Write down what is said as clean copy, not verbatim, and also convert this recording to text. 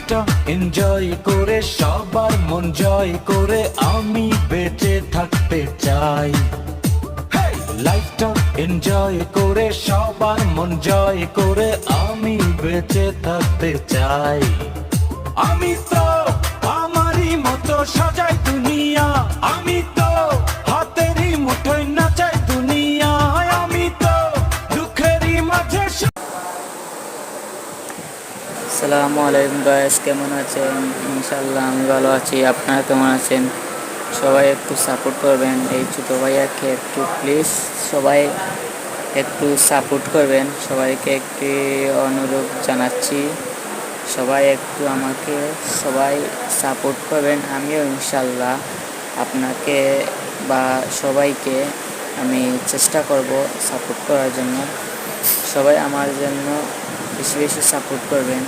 লাইফটা এনজয় করে সবার মন জয় করে আমি বেঁচে থাকতে চাই। লাইফটা এনজয় করে সবার মন জয় করে আমি বেঁচে থাকতে চাই। আমি তো আমারই মতো সাজাই দুনিয়া, আমি তো হাতেরই মুঠোয় নাচাই দুনিয়া, আমি তো দুঃখেরই মাঝে। আসসালামু আলাইকুম গাইস, কেমন আছেন? ইনশাআল্লাহ আমি ভালো আছি। আপনারা কেমন আছেন? সবাই একটু সাপোর্ট করবেন এই ছোটো ভাইয়াকে, একটু প্লিজ সবাই একটু সাপোর্ট করবেন। সবাইকে একটি অনুরোধ জানাচ্ছি, সবাই একটু আমাকে সবাই সাপোর্ট করবেন। আমিও ইনশাআল্লাহ আপনাকে বা সবাইকে আমি চেষ্টা করব সাপোর্ট করার জন্য। সবাই আমার জন্য বেশি বেশি সাপোর্ট করবেন।